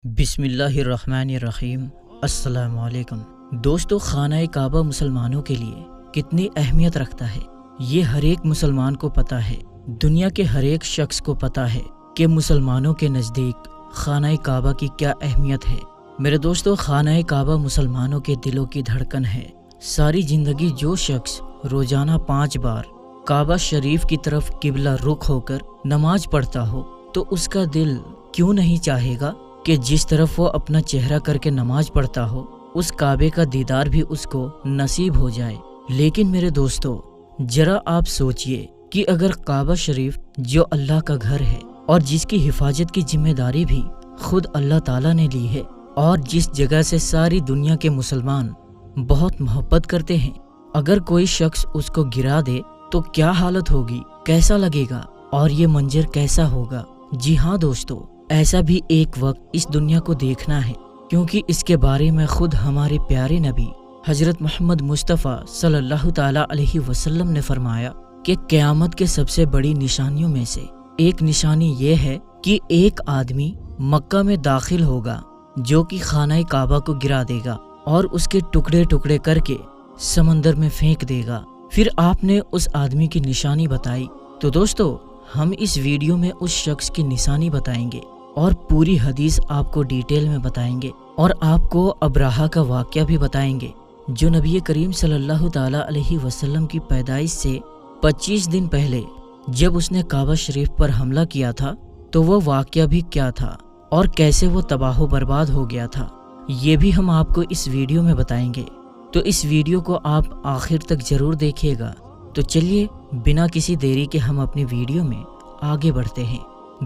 بسم اللہ الرحمن الرحیم۔ السلام علیکم دوستو، خانہ کعبہ مسلمانوں کے لیے کتنی اہمیت رکھتا ہے یہ ہر ایک مسلمان کو پتہ ہے۔ دنیا کے ہر ایک شخص کو پتہ ہے کہ مسلمانوں کے نزدیک خانہ کعبہ کی کیا اہمیت ہے۔ میرے دوستو، خانہ کعبہ مسلمانوں کے دلوں کی دھڑکن ہے۔ ساری زندگی جو شخص روزانہ 5 بار کعبہ شریف کی طرف قبلہ رخ ہو کر نماز پڑھتا ہو تو اس کا دل کیوں نہیں چاہے گا کہ جس طرف وہ اپنا چہرہ کر کے نماز پڑھتا ہو اس کعبے کا دیدار بھی اس کو نصیب ہو جائے۔ لیکن میرے دوستو، ذرا آپ سوچئے کہ اگر کعبہ شریف جو اللہ کا گھر ہے اور جس کی حفاظت کی ذمہ داری بھی خود اللہ تعالیٰ نے لی ہے اور جس جگہ سے ساری دنیا کے مسلمان بہت محبت کرتے ہیں، اگر کوئی شخص اس کو گرا دے تو کیا حالت ہوگی، کیسا لگے گا اور یہ منظر کیسا ہوگا؟ جی ہاں دوستو، ایسا بھی ایک وقت اس دنیا کو دیکھنا ہے، کیونکہ اس کے بارے میں خود ہمارے پیارے نبی حضرت محمد مصطفیٰ صلی اللہ تعالیٰ علیہ وسلم نے فرمایا کہ قیامت کے سب سے بڑی نشانیوں میں سے ایک نشانی یہ ہے کہ ایک آدمی مکہ میں داخل ہوگا جو کہ خانہ کعبہ کو گرا دے گا اور اس کے ٹکڑے ٹکڑے کر کے سمندر میں پھینک دے گا۔ پھر آپ نے اس آدمی کی نشانی بتائی، تو دوستو ہم اس ویڈیو میں اس شخص کی نشانی بتائیں گے اور پوری حدیث آپ کو ڈیٹیل میں بتائیں گے، اور آپ کو ابراہہ کا واقعہ بھی بتائیں گے جو نبی کریم صلی اللہ تعالیٰ علیہ وسلم کی پیدائش سے 25 دن پہلے جب اس نے کعبہ شریف پر حملہ کیا تھا تو وہ واقعہ بھی کیا تھا اور کیسے وہ تباہ و برباد ہو گیا تھا، یہ بھی ہم آپ کو اس ویڈیو میں بتائیں گے۔ تو اس ویڈیو کو آپ آخر تک ضرور دیکھیے گا۔ تو چلیے بنا کسی دیری کے ہم اپنی ویڈیو میں آگے بڑھتے ہیں۔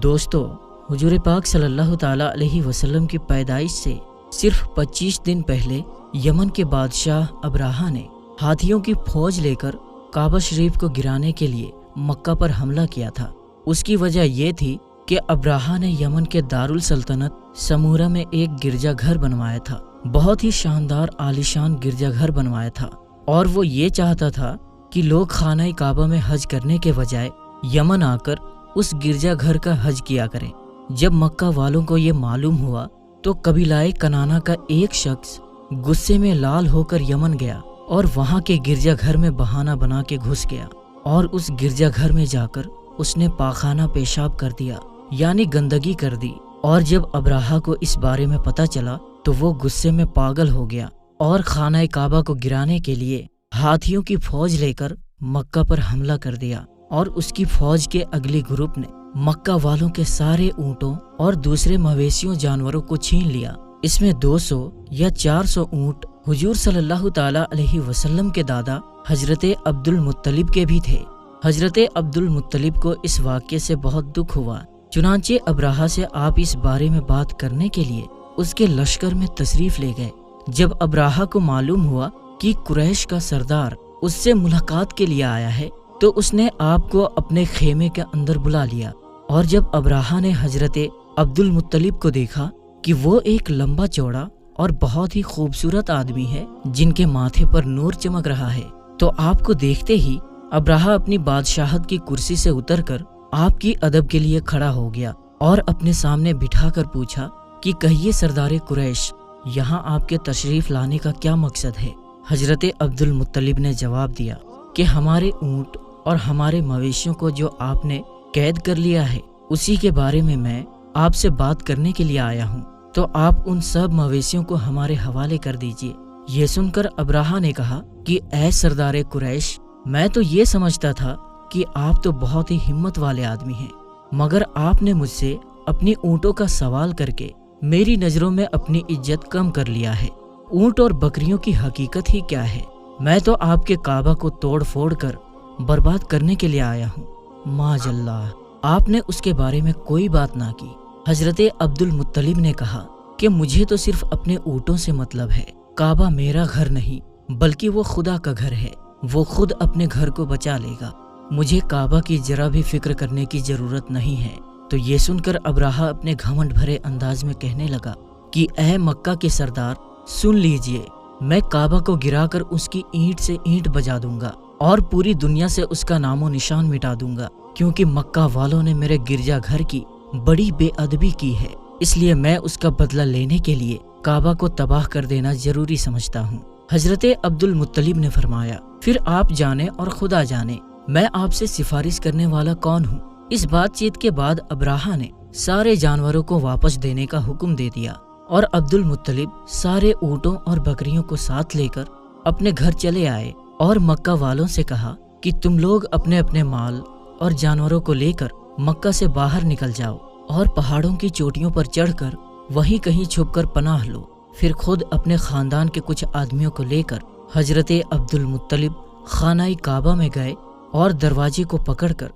دوستو، حضور پاک صلی اللہ تعالیٰ علیہ وسلم کی پیدائش سے صرف 25 دن پہلے یمن کے بادشاہ ابراہہ نے ہاتھیوں کی فوج لے کر کعبہ شریف کو گرانے کے لیے مکہ پر حملہ کیا تھا۔ اس کی وجہ یہ تھی کہ ابراہہ نے یمن کے دارالسلطنت سمورہ میں ایک گرجا گھر بنوایا تھا، بہت ہی شاندار عالیشان گرجا گھر بنوایا تھا، اور وہ یہ چاہتا تھا کہ لوگ خانہ کعبہ میں حج کرنے کے بجائے یمن آ کر اس گرجا گھر کا حج کیا کریں۔ جب مکہ والوں کو یہ معلوم ہوا تو قبیلہ کنانہ کا ایک شخص غصے میں لال ہو کر یمن گیا اور وہاں کے گرجا گھر میں بہانہ بنا کے گھس گیا، اور اس گرجا گھر میں جا کر اس نے پاخانہ پیشاب کر دیا، یعنی گندگی کر دی۔ اور جب ابراہہ کو اس بارے میں پتہ چلا تو وہ غصے میں پاگل ہو گیا اور خانہ کعبہ کو گرانے کے لیے ہاتھیوں کی فوج لے کر مکہ پر حملہ کر دیا، اور اس کی فوج کے اگلی گروپ نے مکہ والوں کے سارے اونٹوں اور دوسرے مویشیوں جانوروں کو چھین لیا۔ اس میں 200 یا 400 اونٹ حضور صلی اللہ تعالیٰ علیہ وسلم کے دادا حضرت عبد المطلب کے بھی تھے۔ حضرت عبد المطلب کو اس واقعے سے بہت دکھ ہوا، چنانچہ ابراہہ سے آپ اس بارے میں بات کرنے کے لیے اس کے لشکر میں تشریف لے گئے۔ جب ابراہہ کو معلوم ہوا کہ قریش کا سردار اس سے ملاقات کے لیے آیا ہے تو اس نے آپ کو اپنے خیمے کے اندر بلا لیا، اور جب ابراہہ نے حضرت عبد المطلب کو دیکھا کہ وہ ایک لمبا چوڑا اور بہت ہی خوبصورت آدمی ہے جن کے ماتھے پر نور چمک رہا ہے، تو آپ کو دیکھتے ہی ابراہہ اپنی بادشاہت کی کرسی سے اتر کر آپ کی ادب کے لیے کھڑا ہو گیا اور اپنے سامنے بٹھا کر پوچھا کہ کہیے سردار قریش، یہاں آپ کے تشریف لانے کا کیا مقصد ہے؟ حضرت عبد المطلب نے جواب دیا کہ ہمارے اونٹ اور ہمارے مویشیوں کو جو آپ نے قید کر لیا ہے اسی کے بارے میں آپ سے بات کرنے کے لیے آیا ہوں، تو آپ ان سب مویشیوں کو ہمارے حوالے کر دیجئے۔ یہ سن کر ابراہہ نے کہا کہ اے سردار قریش، میں تو یہ سمجھتا تھا کہ آپ تو بہت ہی ہمت والے آدمی ہیں، مگر آپ نے مجھ سے اپنی اونٹوں کا سوال کر کے میری نظروں میں اپنی عزت کم کر لیا ہے۔ اونٹ اور بکریوں کی حقیقت ہی کیا ہے؟ میں تو آپ کے کعبہ کو توڑ پھوڑ کر برباد کرنے کے لیے آیا ہوں۔ معاذ اللہ، آپ نے اس کے بارے میں کوئی بات نہ کی۔ حضرت عبد المطلب نے کہا کہ مجھے تو صرف اپنے اونٹوں سے مطلب ہے، کعبہ میرا گھر نہیں بلکہ وہ خدا کا گھر ہے، وہ خود اپنے گھر کو بچا لے گا، مجھے کعبہ کی ذرا بھی فکر کرنے کی ضرورت نہیں ہے۔ تو یہ سن کر ابراہہ اپنے گھمنڈ بھرے انداز میں کہنے لگا کہ اے مکہ کے سردار، سن لیجئے، میں کعبہ کو گرا کر اس کی اینٹ سے اینٹ بجا دوں گا اور پوری دنیا سے اس کا نام و نشان مٹا دوں گا، کیونکہ مکہ والوں نے میرے گرجا گھر کی بڑی بے ادبی کی ہے۔ اس لیے میں اس کا بدلہ لینے کے لیے کعبہ کو تباہ کر دینا ضروری سمجھتا ہوں۔ حضرت عبد المطلب نے فرمایا، پھر آپ جانے اور خدا جانے میں آپ سے سفارش کرنے والا کون ہوں؟ اس بات چیت کے بعد ابراہہ نے سارے جانوروں کو واپس دینے کا حکم دے دیا اور عبد المطلب سارے اونٹوں اور بکریوں کو ساتھ لے کر اپنے گھر چلے آئے اور مکہ والوں سے کہا کہ تم لوگ اپنے اپنے مال اور جانوروں کو لے کر مکہ سے باہر نکل جاؤ اور پہاڑوں کی چوٹیوں پر چڑھ کر وہیں کہیں چھپ کر پناہ لو۔ پھر خود اپنے خاندان کے کچھ آدمیوں کو لے کر حضرت عبد المطلب خانہ کعبہ میں گئے اور دروازے کو پکڑ کر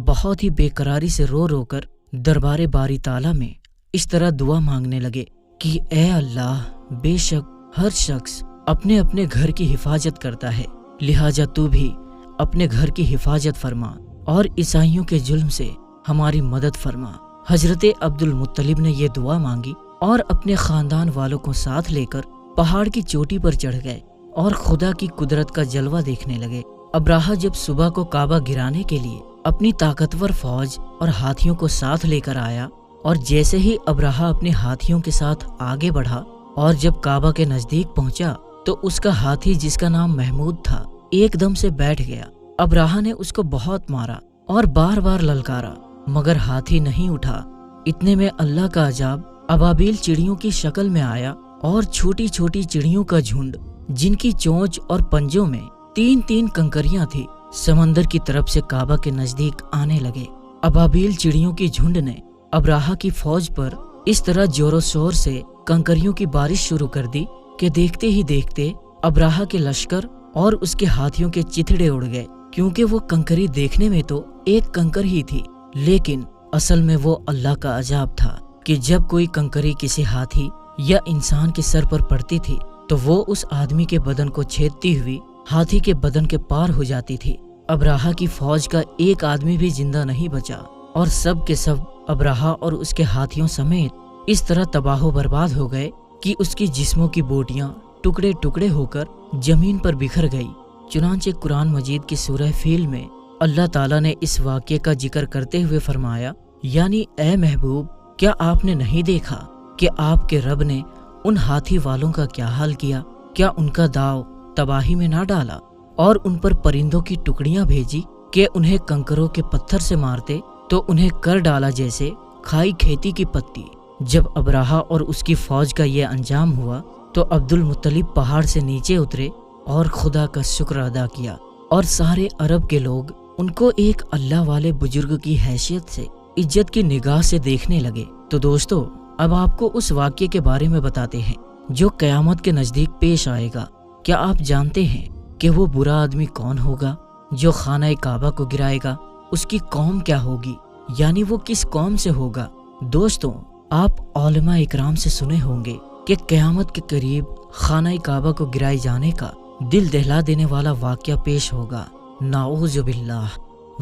بہت ہی بے قراری سے رو رو کر دربار باری تعالیٰ میں اس طرح دعا مانگنے لگے کہ اے اللہ، بے شک ہر شخص اپنے اپنے گھر کی حفاظت کرتا ہے، لہٰذا تو بھی اپنے گھر کی حفاظت فرما اور عیسائیوں کے ظلم سے ہماری مدد فرما۔ حضرت عبد المطلب نے یہ دعا مانگی اور اپنے خاندان والوں کو ساتھ لے کر پہاڑ کی چوٹی پر چڑھ گئے اور خدا کی قدرت کا جلوہ دیکھنے لگے۔ ابراہہ جب صبح کو کعبہ گرانے کے لیے اپنی طاقتور فوج اور ہاتھیوں کو ساتھ لے کر آیا اور جیسے ہی ابراہہ اپنے ہاتھیوں کے ساتھ آگے بڑھا اور جب کعبہ کے نزدیک پہنچا تو اس کا ہاتھی، جس کا نام محمود تھا، ایک دم سے بیٹھ گیا۔ ابراہہ نے اس کو بہت مارا اور بار بار للکارا مگر ہاتھی نہیں اٹھا۔ اتنے میں اللہ کا عذاب ابابیل چڑیوں کی شکل میں آیا اور چھوٹی چھوٹی چڑیوں کا جھنڈ، جن کی چونچ اور پنجوں میں 3 کنکریاں تھی، سمندر کی طرف سے کعبہ کے نزدیک آنے لگے۔ ابابیل چڑیوں کی جھنڈ نے ابراہہ کی فوج پر اس طرح زور و شور سے کنکریوں کی بارش شروع کر دی کہ دیکھتے ہی دیکھتے ابراہہ کے لشکر اور اس کے ہاتھیوں کے چتھڑے اڑ گئے، کیونکہ وہ کنکری دیکھنے میں تو ایک کنکر ہی تھی، لیکن اصل میں وہ اللہ کا عذاب تھا کہ جب کوئی کنکری کسی ہاتھی یا انسان کے سر پر پڑتی تھی تو وہ اس آدمی کے بدن کو چھیدتی ہوئی ہاتھی کے بدن کے پار ہو جاتی تھی۔ ابراہہ کی فوج کا ایک آدمی بھی زندہ نہیں بچا اور سب کے سب ابراہہ اور اس کے ہاتھیوں سمیت اس طرح تباہ و برباد ہو گئے کہ اس کی جسموں کی بوٹیاں ٹکڑے ٹکڑے ہو کر زمین پر بکھر گئی۔ چنانچہ قرآن مجید کی سورہ فیل میں اللہ تعالیٰ نے اس واقعے کا ذکر کرتے ہوئے فرمایا، یعنی اے محبوب، کیا آپ نے نہیں دیکھا کہ آپ کے رب نے ان ہاتھی والوں کا کیا حال کیا؟ کیا ان کا داؤ تباہی میں نہ ڈالا اور ان پر پرندوں کی ٹکڑیاں بھیجی کہ انہیں کنکروں کے پتھر سے مارتے تو انہیں کر ڈالا جیسے کھائی کھیتی کی پتی۔ جب ابراہہ اور اس کی فوج کا یہ انجام ہوا تو عبد المطلب پہاڑ سے نیچے اترے اور خدا کا شکر ادا کیا، اور سارے عرب کے لوگ ان کو ایک اللہ والے بزرگ کی حیثیت سے عزت کی نگاہ سے دیکھنے لگے۔ تو دوستو، اب آپ کو اس واقعے کے بارے میں بتاتے ہیں جو قیامت کے نزدیک پیش آئے گا۔ کیا آپ جانتے ہیں کہ وہ برا آدمی کون ہوگا جو خانہ کعبہ کو گرائے گا؟ اس کی قوم کیا ہوگی، یعنی وہ کس قوم سے ہوگا؟ دوستوں، آپ علماء اکرام سے سنے ہوں گے کہ قیامت کے قریب خانہ کعبہ کو گرائے جانے کا دل دہلا دینے والا واقعہ پیش ہوگا، نعوذ باللہ۔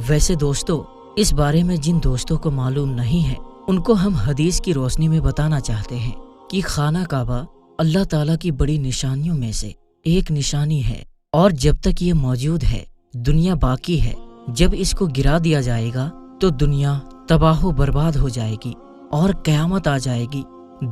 ویسے دوستو، اس بارے میں جن دوستوں کو معلوم نہیں ہے ان کو ہم حدیث کی روشنی میں بتانا چاہتے ہیں کہ خانہ کعبہ اللہ تعالیٰ کی بڑی نشانیوں میں سے ایک نشانی ہے، اور جب تک یہ موجود ہے دنیا باقی ہے۔ جب اس کو گرا دیا جائے گا تو دنیا تباہ و برباد ہو جائے گی اور قیامت آ جائے گی۔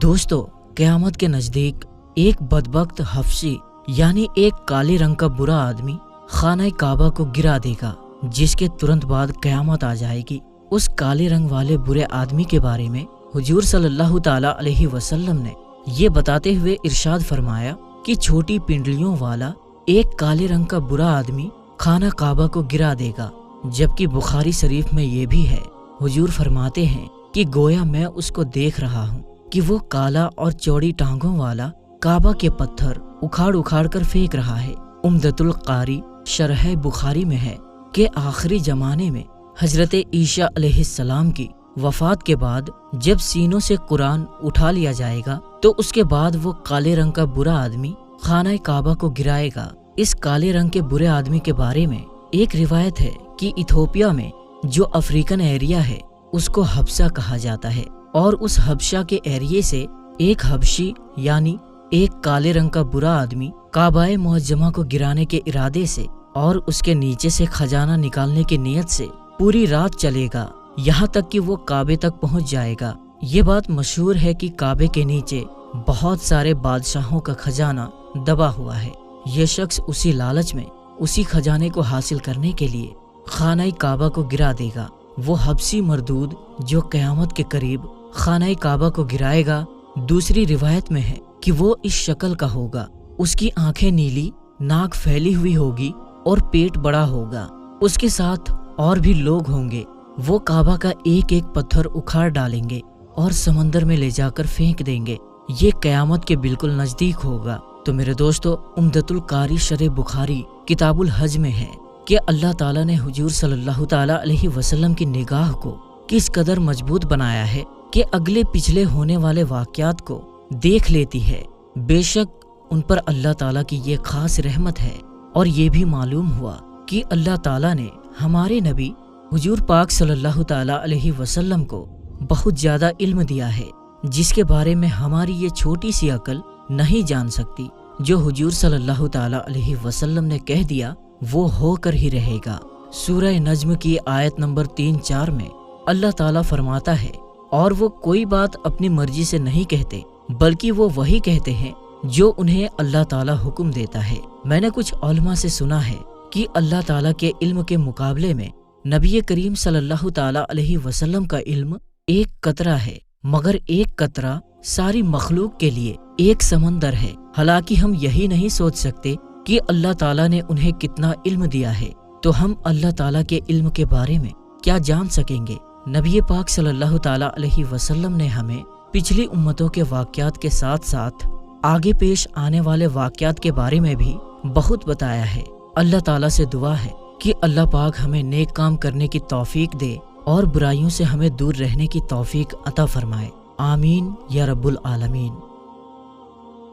دوستو، قیامت کے نزدیک ایک بدبخت حبشی، یعنی ایک کالے رنگ کا برا آدمی خانہ کعبہ کو گرا دے گا، جس کے ترنت بعد قیامت آ جائے گی۔ اس کالے رنگ والے برے آدمی کے بارے میں حضور صلی اللہ تعالی علیہ وسلم نے یہ بتاتے ہوئے ارشاد فرمایا کہ چھوٹی پنڈلیوں والا ایک کالے رنگ کا برا آدمی خانہ کعبہ کو گرا دے گا، جبکہ بخاری شریف میں یہ بھی ہے، حضور فرماتے ہیں کہ گویا میں اس کو دیکھ رہا ہوں کہ وہ کالا اور چوڑی ٹانگوں والا کعبہ کے پتھر اکھاڑ اکھاڑ کر پھینک رہا ہے۔ عمدۃ القاری شرح بخاری میں ہے کہ آخری زمانے میں حضرت عیسیٰ علیہ السلام کی وفات کے بعد جب سینوں سے قرآن اٹھا لیا جائے گا تو اس کے بعد وہ کالے رنگ کا برا آدمی خانہ کعبہ کو گرائے گا۔ اس کالے رنگ کے برے آدمی کے بارے میں ایک روایت ہے کہ ایتھوپیا میں جو افریقن ایریا ہے اس کو حبشہ کہا جاتا ہے، اور اس حبشہ کے ایریے سے ایک حبشی یعنی ایک کالے رنگ کا برا آدمی کعبہ معظمہ کو گرانے کے ارادے سے اور اس کے نیچے سے خزانہ نکالنے کی نیت سے پوری رات چلے گا، یہاں تک کہ وہ کعبے تک پہنچ جائے گا۔ یہ بات مشہور ہے کہ کعبے کے نیچے بہت سارے بادشاہوں کا خزانہ دبا ہوا ہے۔ یہ شخص اسی لالچ میں اسی خزانے کو حاصل کرنے کے لیے خانہ کعبہ کو گرا دے گا۔ وہ حبشی مردود جو قیامت کے قریب خانہ کعبہ کو گرائے گا، دوسری روایت میں ہے کہ وہ اس شکل کا ہوگا، اس کی آنکھیں نیلی، ناک پھیلی ہوئی ہوگی اور پیٹ بڑا ہوگا۔ اس کے ساتھ اور بھی لوگ ہوں گے۔ وہ کعبہ کا ایک ایک پتھر اکھاڑ ڈالیں گے اور سمندر میں لے جا کر پھینک دیں گے۔ یہ قیامت کے بالکل نزدیک ہوگا۔ تو میرے دوستو، عمدۃ القاری شرح بخاری کتاب الحج میں ہے کہ اللہ تعالیٰ نے حضور صلی اللہ تعالیٰ علیہ وسلم کی نگاہ کو کس قدر مضبوط بنایا ہے کہ اگلے پچھلے ہونے والے واقعات کو دیکھ لیتی ہے۔ بے شک ان پر اللہ تعالیٰ کی یہ خاص رحمت ہے۔ اور یہ بھی معلوم ہوا کہ اللہ تعالیٰ نے ہمارے نبی حضور پاک صلی اللہ تعالیٰ علیہ وسلم کو بہت زیادہ علم دیا ہے، جس کے بارے میں ہماری یہ چھوٹی سی عقل نہیں جان سکتی۔ جو حضور صلی اللہ تعالیٰ علیہ وسلم نے کہہ دیا وہ ہو کر ہی رہے گا۔ سورہ نجم کی آیت نمبر 3-4 میں اللہ تعالیٰ فرماتا ہے، اور وہ کوئی بات اپنی مرضی سے نہیں کہتے بلکہ وہ وہی کہتے ہیں جو انہیں اللہ تعالیٰ حکم دیتا ہے۔ میں نے کچھ علماء سے سنا ہے کہ اللہ تعالیٰ کے علم کے مقابلے میں نبی کریم صلی اللہ تعالیٰ علیہ وسلم کا علم ایک قطرہ ہے، مگر ایک قطرہ ساری مخلوق کے لیے ایک سمندر ہے۔ حالانکہ ہم یہی نہیں سوچ سکتے کہ اللہ تعالیٰ نے انہیں کتنا علم دیا ہے، تو ہم اللہ تعالیٰ کے علم کے بارے میں کیا جان سکیں گے؟ نبی پاک صلی اللہ تعالیٰ علیہ وسلم نے ہمیں پچھلی امتوں کے واقعات کے ساتھ ساتھ آگے پیش آنے والے واقعات کے بارے میں بھی بہت بتایا ہے۔ اللہ تعالیٰ سے دعا ہے کہ اللہ پاک ہمیں نیک کام کرنے کی توفیق دے اور برائیوں سے ہمیں دور رہنے کی توفیق عطا فرمائے۔ آمین یا رب العالمین۔